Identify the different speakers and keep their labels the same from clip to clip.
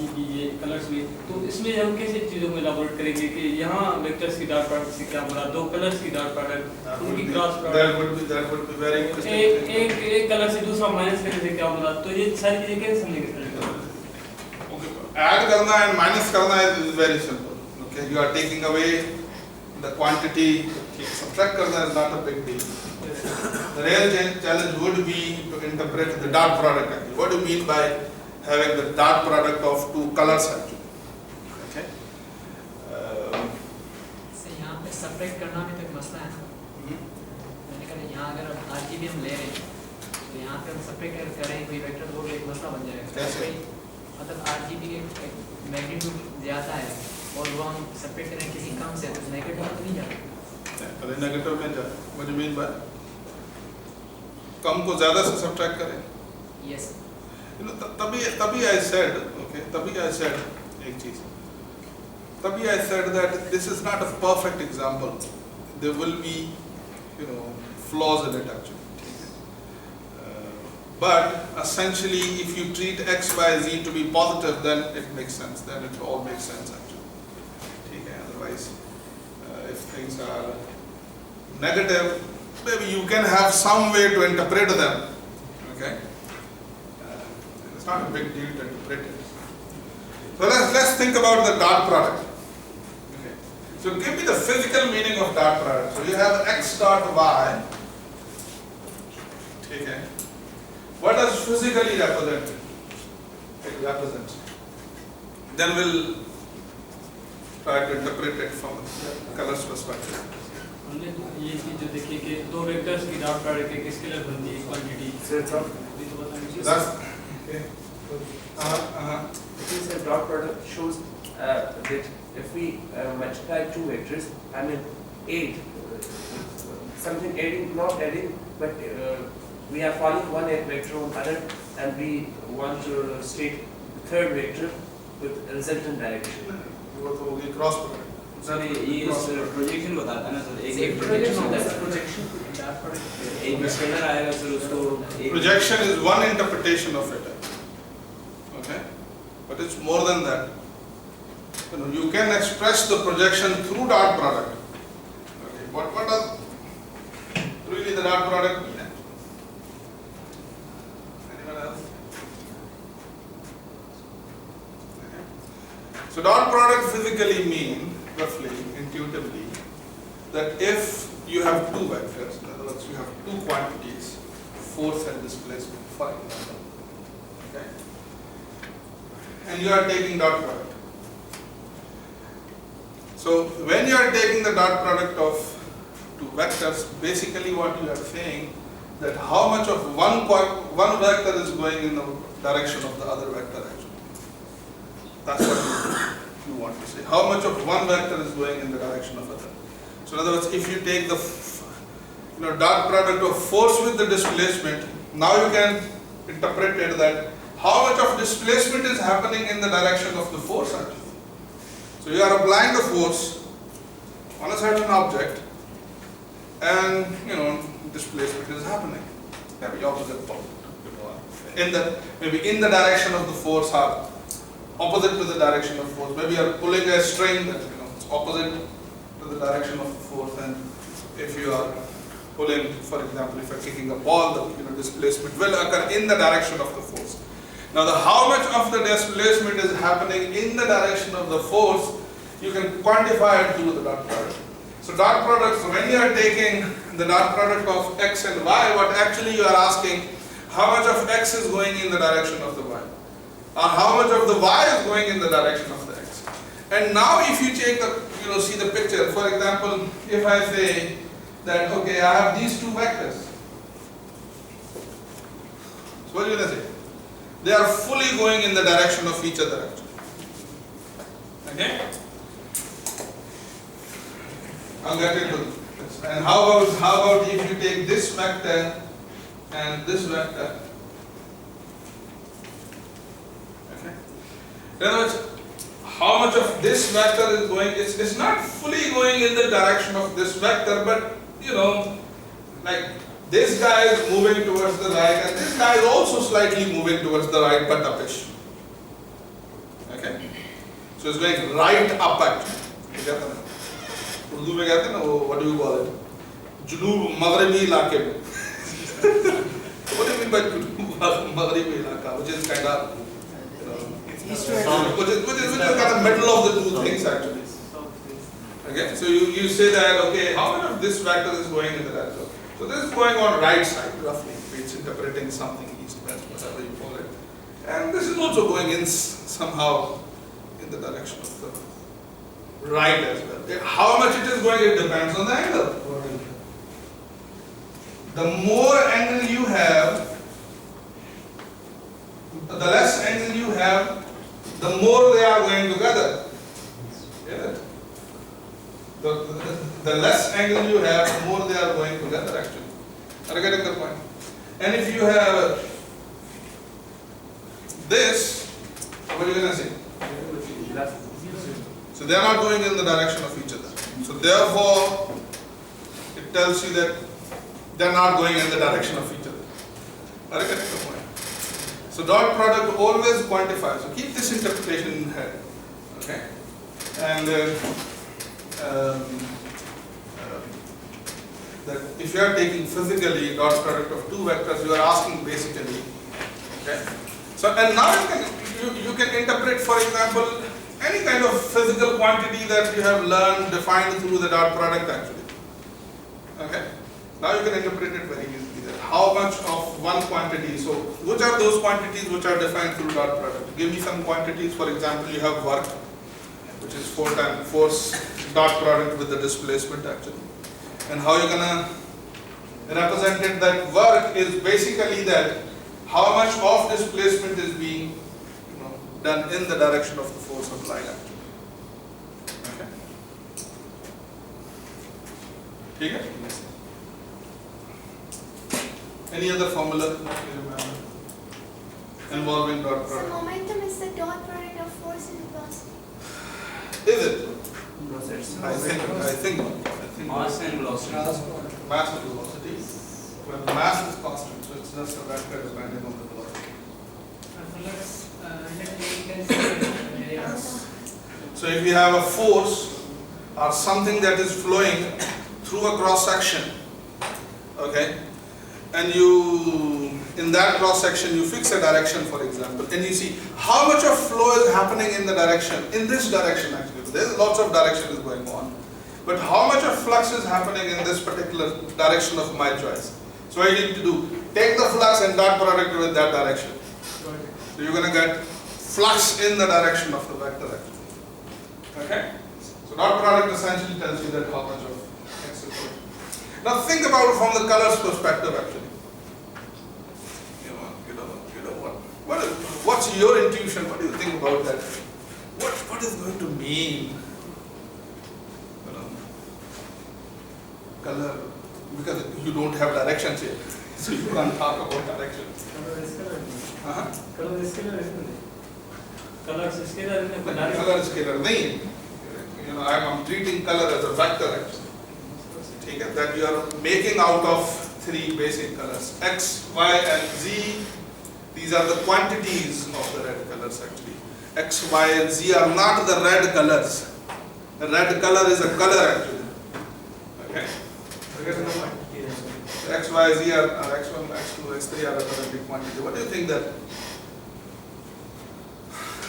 Speaker 1: RGB ये colours भी, तो इसमें हम कैसे चीज़ों में इलाबोरेट करेंगे कि यहाँ वेक्टर्स की डॉट प्रोडक्ट से क्या बोला, दो कलर्स की डॉट प्रोडक्ट, उनकी cross product,
Speaker 2: that would be very interesting.
Speaker 1: एक कलर से दूसरा माइनस करने से क्या बोला, तो ये सारी चीज़ें कैसे समझेंगे?
Speaker 2: Add करना and minus करना is very simple. Okay, you are taking away the quantity. Subtract करना is not a big deal. The real challenge would be to interpret the dot product. Actually. What do you mean by having the dot product of two colors actually? Okay.
Speaker 3: से यहाँ पे subtract करना भी तो एक मसला है ना। मैंने कहा यहाँ अगर हम RGB हम ले रहे हैं, तो यहाँ पे हम subtract करें कोई वेक्टर तो वो एक मसला बन जाएगा। मतलब RGB के मैग्नीट्यूड ज़्यादा है और वो हम सेपरेट करें किसी कम से, तो नेगेटिव तो नहीं जाता।
Speaker 2: अरे नेगेटिव में जाए, what do you mean by? कम को ज़्यादा से सब्ट्रैक्ट करें।
Speaker 3: Yes.
Speaker 2: You know, तभी I said, okay, तभी I said एक चीज़, तभी I said that this is not a perfect example. There will be, you know, flaws in it actually. But essentially, if you treat x by z to be positive, then it makes sense. Then it all makes sense actually. Okay. Otherwise, if things are negative, maybe you can have some way to interpret them. Okay. It's not a big deal to interpret it. So let's think about the dot product. Okay. So give me the physical meaning of dot product. So you have x dot y. Okay. What does physically represent? It represents. Then we'll try to interpret it from the colors perspective.
Speaker 1: हमने ये चीज़ जो देखी कि दो vectors की dot product एक scalar बनती है, quantity.
Speaker 2: That's okay.
Speaker 4: It means a dot product shows that if we multiply two vectors, I mean add something adding, not adding, but we are following one vector on other, and we want to state third vector with resultant direction.
Speaker 2: वो तो होगी cross product.
Speaker 5: Sir ये projection बताता है ना sir, एक
Speaker 3: projection
Speaker 5: एक scalar आएगा सर, उसको
Speaker 2: Projection is one interpretation of it. Okay, but it's more than that. You know, you can express the projection through dot product. Okay, what does really the dot product mean? Anyone else? Okay. So dot product physically mean, roughly, intuitively, that if you have two vectors, in other words, you have two quantities, force and displacement, for example, okay, and you are taking dot product. So when you are taking the dot product of two vectors, basically what you are saying that how much of one vector is going in the direction of the other vector actually. That's what you want to say. How much of one vector is going in the direction of other. So in other words, if you take the dot product of force with the displacement, now you can interpret it that how much of displacement is happening in the direction of the force actually. So you are applying the force on a certain object, and displacement is happening. Maybe opposite maybe in the direction of the force or opposite to the direction of force. Maybe you are pulling a string that it's opposite to the direction of the force, and if you are pulling, for example, if you are kicking a ball, the displacement will occur in the direction of the force. Now, how much of the displacement is happening in the direction of the force, you can quantify it through the dot product. So dot product, so when you are taking the dot product of x and y, what actually you are asking, how much of x is going in the direction of the y, or how much of the y is going in the direction of the x. And now if you take the, see the picture, for example, if I say that, okay, I have these two vectors. So what are you going to say? They are fully going in the direction of each other actually. Okay? I'll get into this. And how about if you take this vector and this vector? Okay. In other words, how much of this vector is going? It's not fully going in the direction of this vector, but like this guy is moving towards the right, and this guy is also slightly moving towards the right, but upish. Okay. So it's going right up actually. Urdu में कहते हैं ना वो, what do you call it? जुनूब मगरिबी इलाके में. What do you mean by जुनूब मगरिबी इलाका? Which is kind of, which is kind of middle of the two things actually. Okay, so you say that, okay, how much of this vector is going in the direction? So this is going on right side roughly. It's interpreting something east, west, whatever you call it. And this is also going in somehow in the direction of the right as well. How much it is going, it depends on the angle. The more angle you have, the less angle you have, the more they are going together. Get it? The less angle you have, the more they are going together actually. Are you getting the point? And if you have this, what are you going to say? So they are not going in the direction of each other. So therefore, it tells you that they are not going in the direction of each other. Are you getting the point? So dot product always quantifies. So keep this interpretation in head. Okay? And that if you are taking physically dot product of two vectors, you are asking basically. Okay? So and now you can interpret, for example, any kind of physical quantity that you have learned defined through the dot product actually. Okay? Now you can interpret it very easily. How much of one quantity? So which are those quantities which are defined through dot product? Give me some quantities. For example, you have work, which is force dot product with the displacement actually. And how you're gonna represent it? That work is basically that how much of displacement is being done in the direction of the force applied actually. Okay? Okay? Any other formula you remember involving dot product?
Speaker 6: So momentum is the dot product of force and velocity.
Speaker 2: Is it?
Speaker 4: No, sir.
Speaker 2: I think
Speaker 5: Mass and velocity.
Speaker 2: mass and velocity. Well, mass is constant, so it's just a vector depending on the velocity. So if you have a force or something that is flowing through a cross section, okay, and you in that cross section you fix a direction, for example, and you see how much of flow is happening in the direction, in this direction actually. There's lots of directions going on, but how much of flux is happening in this particular direction of my choice? So what you need to do, take the flux and dot product with that direction. So you're going to get flux in the direction of the vector actually. Okay? So dot product essentially tells you that how much of x is going. Now think about it from the colors perspective actually. What's your intuition? What do you think about that? What is going to mean? Color, because you don't have directions here, so you can't talk about directions.
Speaker 1: Color is scalar.
Speaker 2: Color is scalar. I'm treating color as a vector actually. Okay, that you are making out of three basic colors, X, Y, and Z. These are the quantities of the red colors actually. X, Y, and Z are not the red colors. The red color is a color actually. Okay? X, Y, Z are X1, X2, X3 are a big quantity. What do you think that?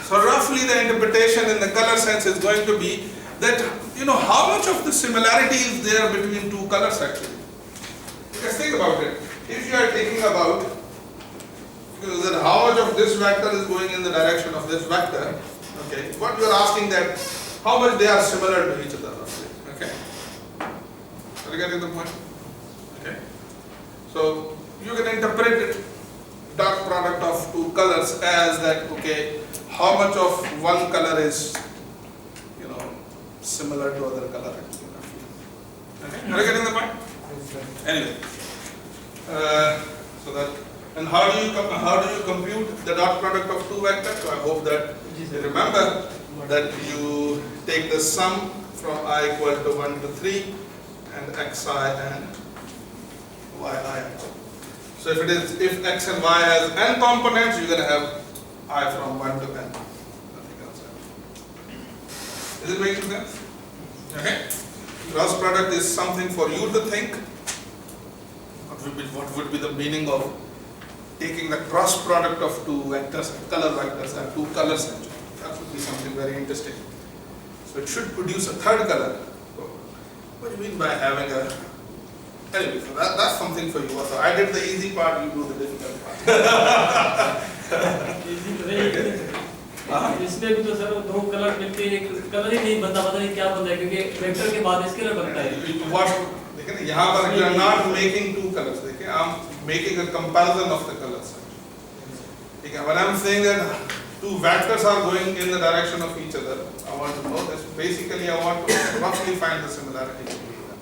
Speaker 2: So roughly the interpretation in the color sense is going to be that, how much of the similarity is there between two colors actually. Because think about it. If you are thinking about that how much of this vector is going in the direction of this vector, okay, what you are asking that how much they are similar to each other roughly. Okay. Are you getting the point? Okay. So you can interpret it, dot product of two colors as that, okay, how much of one color is similar to other color actually. Okay. Are you getting the point? Anyway. So that, and how do you compute the dot product of two vectors? So I hope that you remember that you take the sum from I equal to 1 to 3 and xi and yi. So if x and y has n components, you're going to have I from 1 to n. Nothing else. Is it making sense? Okay. Cross product is something for you to think. What would be the meaning of taking the cross product of two vectors, color vectors, and two colors? That would be something very interesting. So it should produce a third color. What do you mean by having a? Anyway, so that's something for you. So I did the easy part, you do the difficult part.
Speaker 1: इसमें भी तो sir दो colour मिलके एक colour ही नहीं बनता, पता नहीं क्या बनता है, क्योंकि वेक्टर के बाद स्केलर बनता है।
Speaker 2: देखिए ना, यहाँ पर you are not making two colors. देखिए, I'm making a comparison of the colors. ठीक है, when I'm saying that two vectors are going in the direction of each other, I want to know this. Basically, I want to roughly find the similarity between them.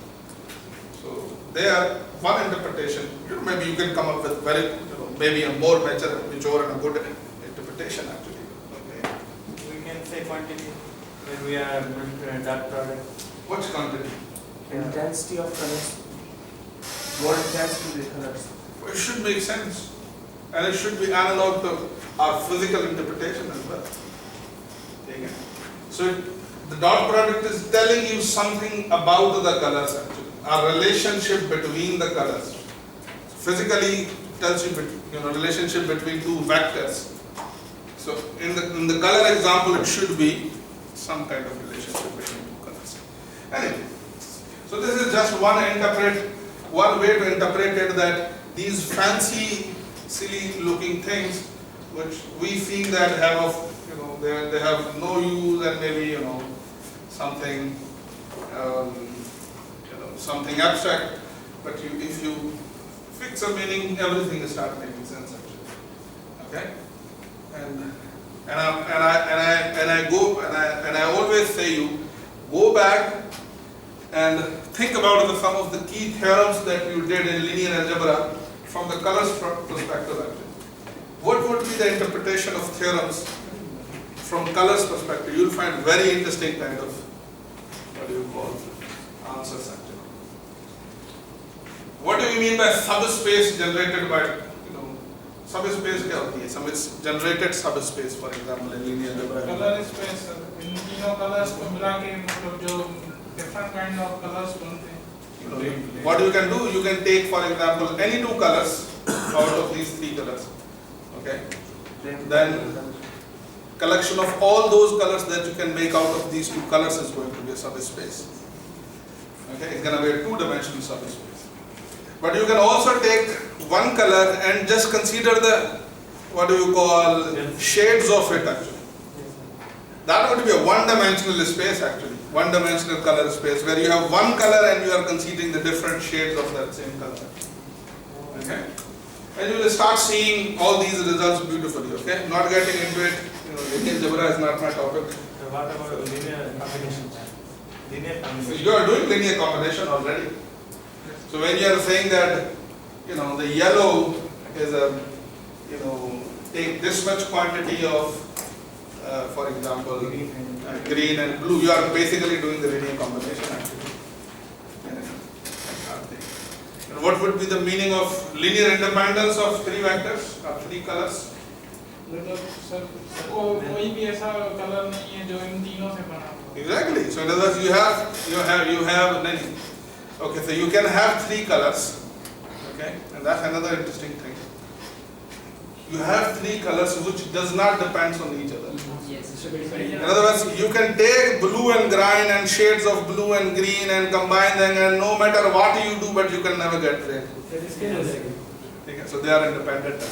Speaker 2: So there, one interpretation. Maybe you can come up with maybe a more mature and a good interpretation actually.
Speaker 5: We can say quantity when we are doing dot product.
Speaker 2: What's quantity?
Speaker 4: Intensity of colors. More intensity the colors.
Speaker 2: It should make sense, and it should be analog to our physical interpretation as well. Okay. So the dot product is telling you something about the colors actually, a relationship between the colors. Physically tells you relationship between two vectors. So in the color example, it should be some kind of relationship between two colors. Anyway, so this is just one way to interpret it, that these fancy, silly looking things, which we think that have they have no use and maybe something something abstract, but if you fix a meaning, everything starts making sense actually. Okay. And I always say you go back and think about some of the key theorems that you did in linear algebra from the colors perspective actually. What would be the interpretation of theorems from colors perspective? You'll find very interesting kind of answers actually. What do you mean by subspace generated by subspace क्या होती है? Generated subspace, for example, in linear algebra.
Speaker 7: Color space, इन तीनों colors को मिला के मतलब जो different kind of colors बनते हैं.
Speaker 2: What you can do, you can take, for example, any two colors out of these three colors. Okay. Then collection of all those colors that you can make out of these two colors is going to be a subspace. Okay, it's going to be a two-dimensional subspace. But you can also take one color and just consider the shades of it actually. That would be a one-dimensional space actually, one-dimensional color space where you have one color and you are considering the different shades of that same color. Okay, and you will start seeing all these results beautifully. Okay, not getting into it. Linear algebra is not my topic.
Speaker 5: So what about linear combination?
Speaker 2: So you are doing linear combination already. So when you are saying that the yellow is take this much quantity of for example green and blue, you are basically doing the linear combination actually. And what would be the meaning of linear independence of three vectors or three colors?
Speaker 7: मतलब sir कोई भी ऐसा color नहीं है जो इन तीनों से बना हो.
Speaker 2: Exactly. So in other words, you have okay, so you can have three colors. Okay, and that's another interesting thing. You have three colors which does not depend on each other.
Speaker 3: Yes.
Speaker 2: In other words, you can take blue and green and shades of blue and green and combine them, and no matter what you do, but you can never get red. Okay, so they are independent.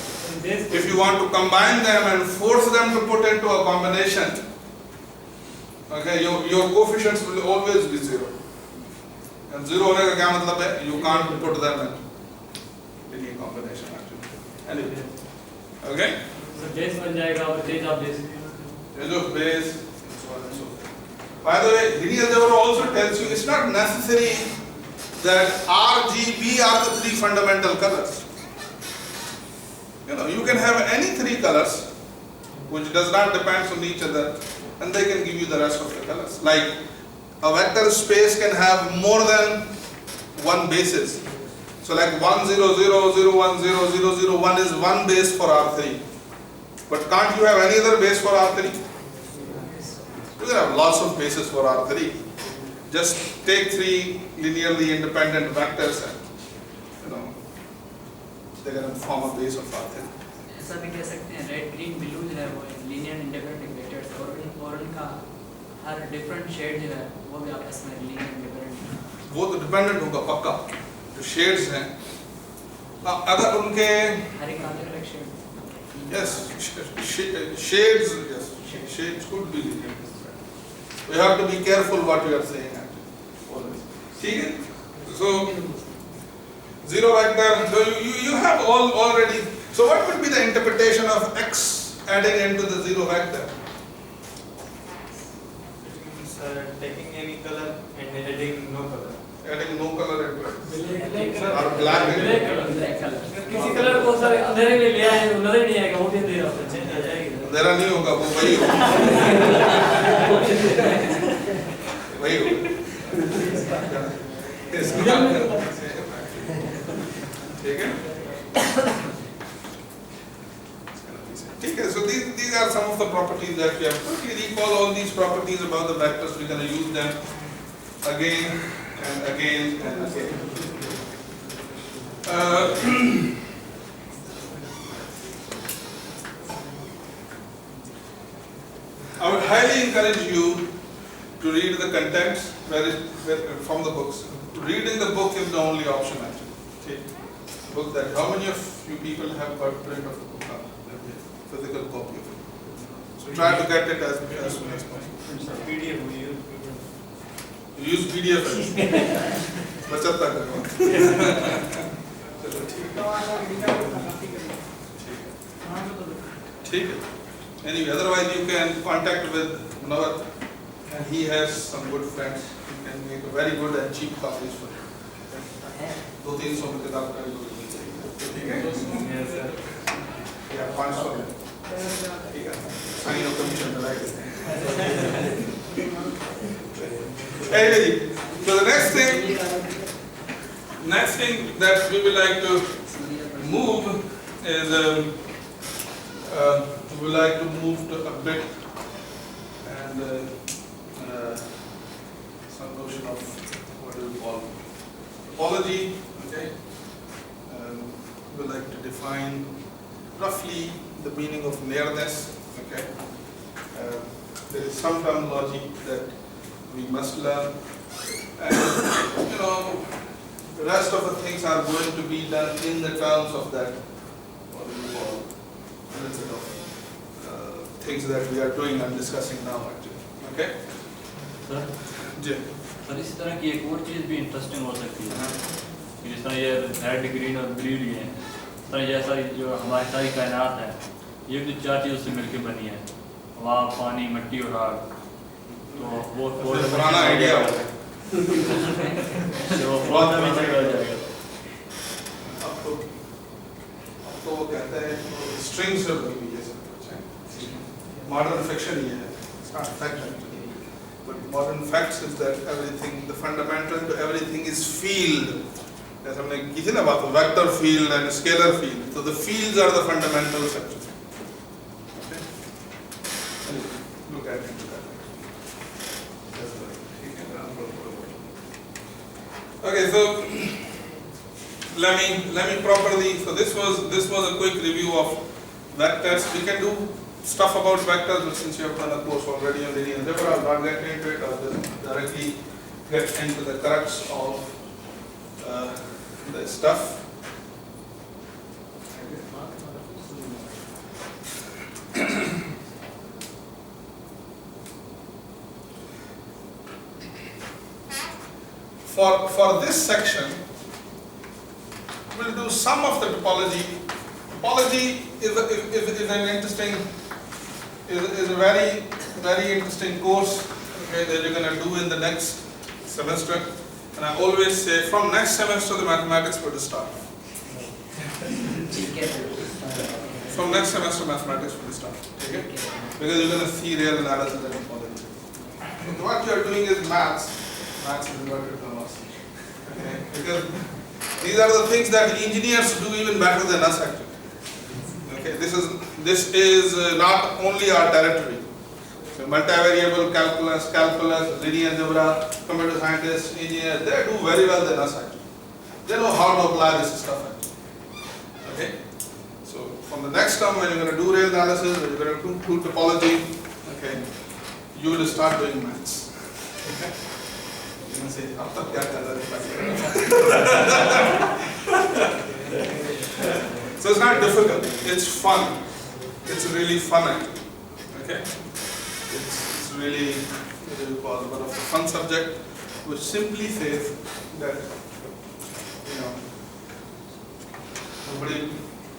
Speaker 2: If you want to combine them and force them to put into a combination, okay, your coefficients will always be zero. And zero होने का क्या मतलब है? You can't put them in linear combination actually. Anyway, okay.
Speaker 1: So base बन जाएगा और change of base.
Speaker 2: Change of base, and so on and so forth. By the way, linear algebra also tells you it's not necessary that R, G, B are the three fundamental colors. You can have any three colors which does not depend on each other, and they can give you the rest of the colors. Like a vector space can have more than one basis. So like 1 0 0 0 1 0 0 0 1 is one base for R3. But can't you have any other base for R3? can have lots of bases for R3. Just take 3 linearly independent vectors and they're going to form a base of R3.
Speaker 3: ऐसा भी कह सकते हैं red green blue जो है वो linear independent vectors और उनका हर डिफरेंट शेड जो है वो भी आपस में लीनियर इंडिपेंडेंट
Speaker 2: वो तो डिपेंडेंट होगा पक्का, जो शेड्स हैं अगर उनके
Speaker 3: हर एक अलग shade
Speaker 2: yes shades could be linear. You have to be careful what you are saying actually. ठीक है? So zero vector, so you have already, so what would be the interpretation of x adding into the zero vector?
Speaker 5: It's taking any color and adding no color.
Speaker 2: Adding no color into it.
Speaker 1: Black
Speaker 2: Or black into it.
Speaker 1: Colour किसी colour को sir अंधेरे में ले आए नजर नहीं आएगा वो भी अंधेरा होता है चेंज आ जाएगी
Speaker 2: अंधेरा नहीं होगा, वो वही होगा वही होगा ठीक है ठीक है. So these are some of the properties that we have. Quickly recall all these properties about the vectors. We're going to use them again and again and again. I would highly encourage you to read the contents from the books. Reading the book is the only option actually. Okay. Book that. How many of you people have got print of the book? Physical copy of it. So try to get it as soon as possible.
Speaker 5: PDF we use.
Speaker 2: You use PDF. बचत तक करो. चलो ठीक है. Anyway, otherwise you can contact with Munawar, and he has some good friends. He can make a very good and cheap copies for you. 200-300 में किताब का ठीक है?
Speaker 5: Yes sir.
Speaker 2: या 500 में. ठीक है. Sign of commission right. Anyway, so the next thing that we would like to move is we would like to move to a bit and some notion of what do we call topology. Okay, we would like to define roughly the meaning of nearness. Okay, there is some terminology that we must learn, and the rest of the things are going to be done in the terms of that what do we call things that we are doing and discussing now actually. Okay.
Speaker 1: Sir
Speaker 2: ji.
Speaker 1: Sir इस तरह की एक और चीज़ भी interesting हो सकती है ना कि जिस तरह ये रेड ग्रीन और ब्लू लिए हैं सर जैसा जो हमारी सारी कायनात है ये भी 4 चीज़ों से मिलकर बनी है हवा पानी मिट्टी और आग तो वो
Speaker 2: पुराना आइडिया हो गया. अब तो वो कहते हैं स्ट्रिंग्स से बनी हुई है सब कुछ है. Modern fiction ही है. It's not fact actually. But modern facts is that everything, the fundamental to everything is field. जैसे हमने की थी ना बात vector field and scalar field. So the fields are the fundamentals actually. Okay. Look at it. Okay, so let me properly. So this was a quick review of vectors. We can do stuff about vectors, but since you have done a course already on linear algebra, I'll not get into it. I'll just directly get into the crux of the stuff. For this section, we'll do some of the topology. Topology is a very interesting course, okay, that you're going to do in the next semester. And I always say from next semester the mathematics will start. From next semester mathematics will start. Okay? Because you're going to see real analysis and topology. So what you are doing is maths. Maths is inverted commas. Okay? Because these are the things that engineers do even better than us actually. Okay? This is not only our territory. Multivariable calculus, linear algebra, computer scientists, engineers, they do very well than us actually. They know how to apply this stuff actually. Okay? So from the next term, when you're going to do real analysis, when you're going to do topology, okay, you will start doing maths. Okay? You can say, "Ab tak kya kar rahe ho?" So it's not difficult, it's fun. It's really fun actually. Okay? It's really what do you call one of the fun subject which simply says that somebody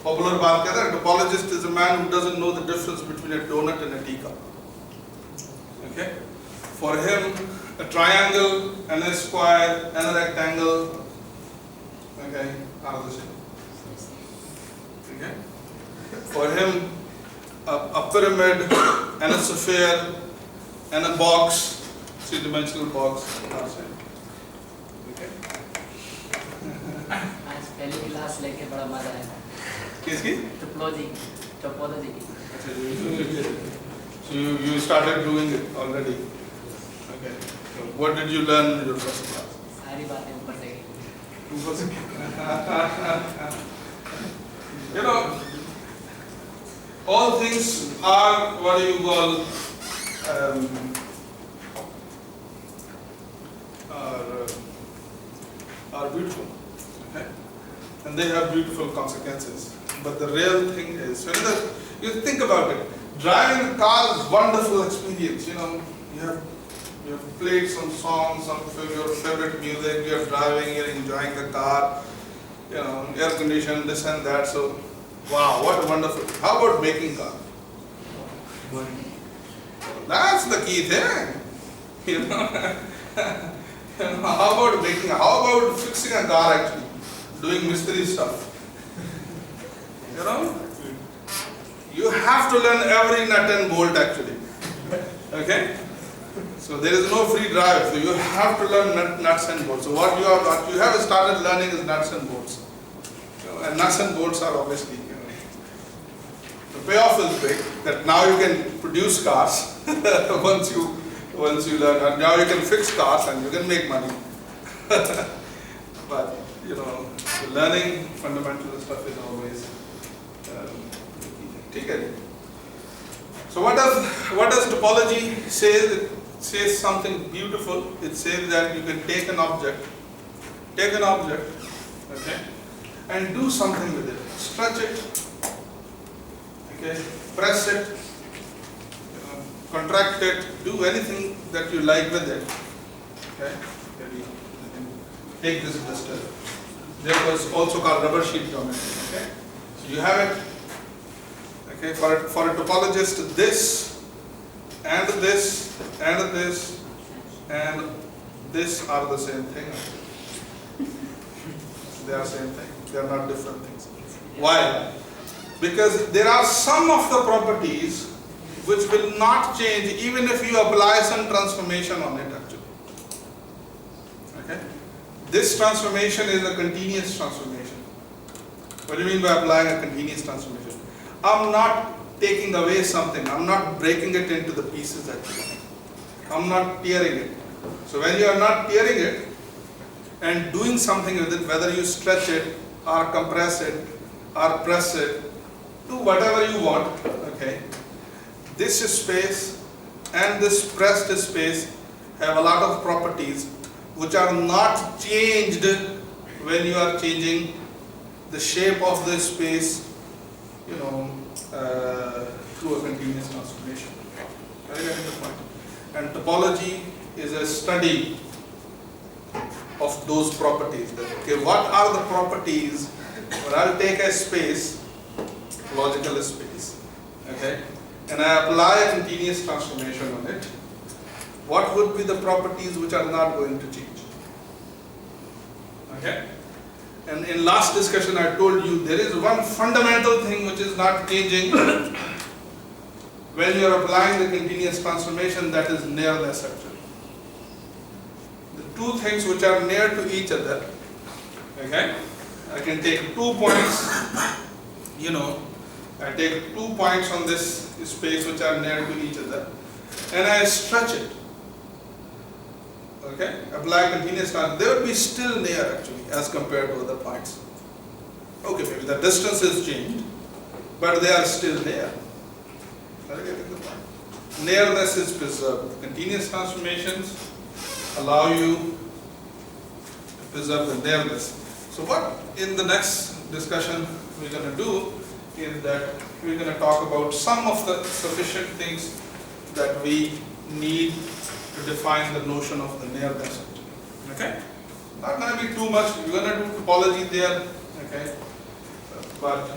Speaker 2: popular baat kehta hai, a topologist is a man who doesn't know the difference between a donut and a teacup. Okay? For him, a triangle and a square and a rectangle, okay, are the same. Okay? For him, a pyramid and a sphere and a box, three-dimensional box, are the same. Okay?
Speaker 3: आज पहली class लेके बड़ा मजा आया
Speaker 2: किसकी?
Speaker 3: Topology की
Speaker 2: So you started doing it already. Okay. So what did you learn in your first class?
Speaker 3: सारी बातें ऊपर से
Speaker 2: You know, all things are what you call are beautiful, okay? And they have beautiful consequences. But the real thing is, you think about it. Driving a car is a wonderful experience. You know, you have played some songs, some of your favorite music. You're driving, you're enjoying the car. You know, air conditioned, this and that. So, wow, what a wonderful. How about making car? That's the key thing. You know, how about fixing a car actually? Doing mystery stuff. You know, you have to learn every nut and bolt actually. Okay? So there is no free drive. So you have to learn nuts and bolts. So what you have started learning is nuts and bolts. And nuts and bolts are obviously, the payoff is big. That now you can produce cars once you learn. And now you can fix cars and you can make money. But learning fundamental stuff is always okay. So what does topology say? It says something beautiful. It says that you can take an object, okay, and do something with it. Stretch it, okay, press it, contract it, do anything that you like with it. Okay, take this duster. That was also called rubber sheet geometry. Okay, so you have it. Okay, for a topologist, this and this and this and this are the same thing. They are same thing. They are not different things. Why? Because there are some of the properties which will not change even if you apply some transformation on it actually. Okay? This transformation is a continuous transformation. What do you mean by applying a continuous transformation? I'm not taking away something. I'm not breaking it into the pieces actually. I'm not tearing it. So when you are not tearing it and doing something with it, whether you stretch it or compress it or press it, do whatever you want, okay? This space and this pressed space have a lot of properties which are not changed when you are changing the shape of the space, through a continuous transformation. Very getting the point. And topology is a study of those properties. Okay, what are the properties when I'll take a space, logical space, okay, and I apply a continuous transformation on it? What would be the properties which are not going to change? Okay. And in last discussion I told you there is one fundamental thing which is not changing when you are applying the continuous transformation, that is nearness actually. The two things which are near to each other, okay, I can take 2 points, I take 2 points on this space which are near to each other, and I stretch it, okay, apply continuous time, they would be still near actually as compared to other points. Okay, maybe the distance is changed, but they are still near. Are you getting the point? Nearness is preserved. Continuous transformations allow you to preserve the nearness. So what in the next discussion we're going to do is that we're going to talk about some of the sufficient things that we need to define the notion of the nearness. Okay? Not going to be too much. We're going to do topology there. Okay? But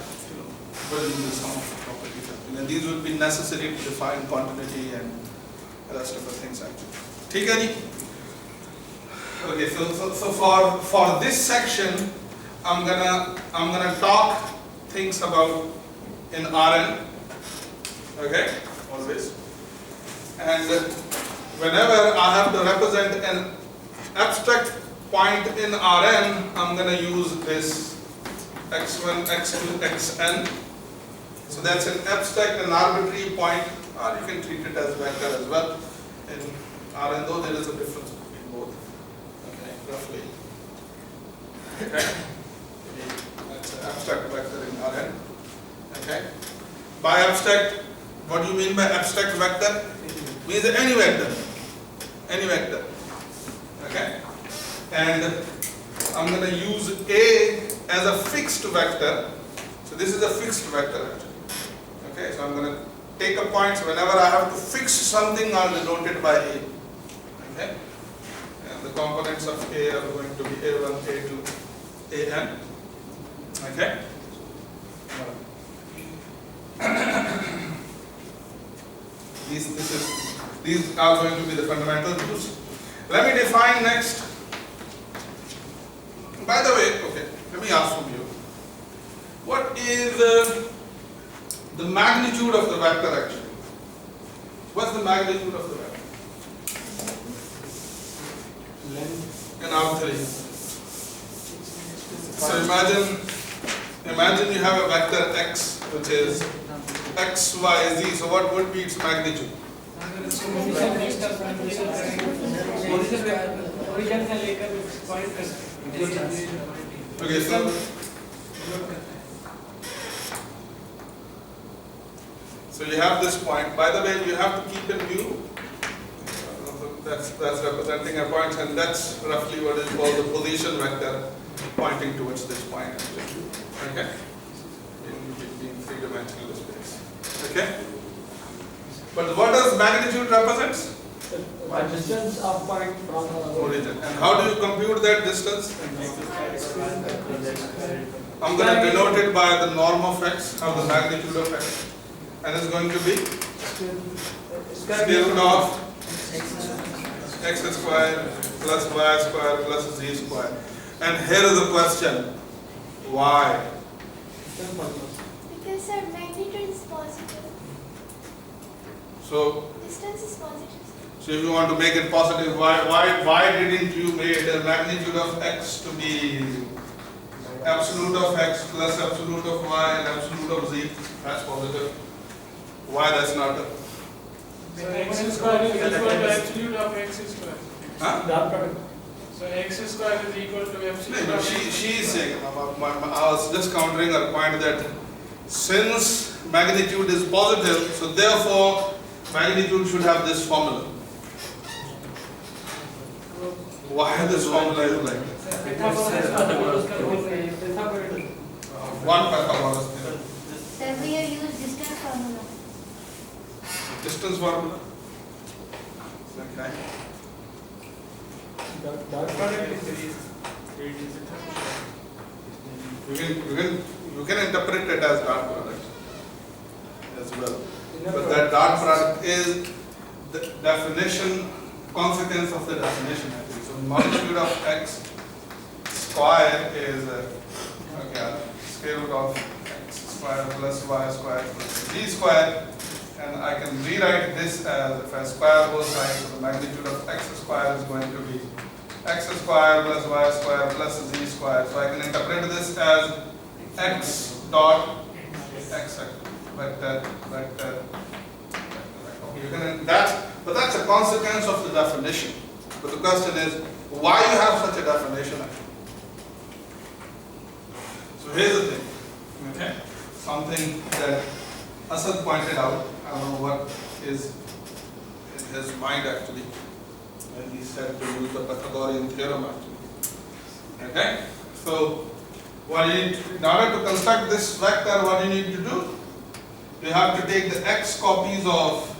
Speaker 2: we'll use some of the properties. And these would be necessary to define continuity and the rest of the things actually. ठीक है जी? Okay, so for this section, I'm gonna talk things about in Rn. Okay, always. And whenever I have to represent an abstract point in Rn, I'm gonna use this x1, x2, xn. So that's an abstract and arbitrary point, or you can treat it as vector as well. In Rn, though there is a difference between both. Okay, roughly. Okay, that's an abstract vector in Rn. Okay. By abstract, what do you mean by abstract vector? Means any vector. Any vector. Okay. And I'm going to use A as a fixed vector. So this is a fixed vector actually. Okay, so I'm going to take a point, so whenever I have to fix something, I'll denote it by A. Okay? And the components of A are going to be A1, A2, An. Okay? These are going to be the fundamental rules. Let me define next. By the way, okay, let me ask from you. What is the magnitude of the vector actually? What's the magnitude of the vector? In R3. So imagine you have a vector x which is x, y, z. So what would be its magnitude? Okay, so you have this point. By the way, you have to keep in view that's representing a point, and that's roughly what is called the position vector pointing towards this point. Okay? In three-dimensional space. Okay? But what does magnitude represent?
Speaker 8: Distance of point from the
Speaker 2: origin. And how do you compute that distance? I'm going to denote it by the norm of x, or the magnitude of x. And it's going to be square root of x squared plus y squared plus z squared. And here is the question, why?
Speaker 6: Because our magnitude is positive.
Speaker 2: So,
Speaker 6: Distance is positive.
Speaker 2: so if you want to make it positive, why didn't you make the magnitude of x to be absolute of x plus absolute of y and absolute of z? That's positive. Why that's not a...
Speaker 7: So x square is equal to absolute of x square.
Speaker 2: Huh?
Speaker 7: So x square is equal to absolute
Speaker 2: No,
Speaker 7: of
Speaker 2: she is saying, I was just countering her point that since magnitude is positive, so therefore magnitude should have this formula. Why this formula is like this? One Pythagoras theorem.
Speaker 6: Then we have used distance formula.
Speaker 2: Distance formula. Okay. You can interpret it as dot product as well. But that dot product is the definition, consequence of the definition actually. So magnitude of x square is square root of x square plus y square plus z square. And I can rewrite this as, if I square both sides, so the magnitude of x square is going to be x square plus y square plus z square. So I can interpret this as x dot x vector. Okay, you can, that But that's a consequence of the definition. But the question is, why you have such a definition actually? So here's the thing, okay? Something that Asad pointed out, I don't know what is in his mind actually, when he said to use the Pythagorean theorem actually. Okay? So what you need, in order to construct this vector, what you need to do? You have to take the x copies of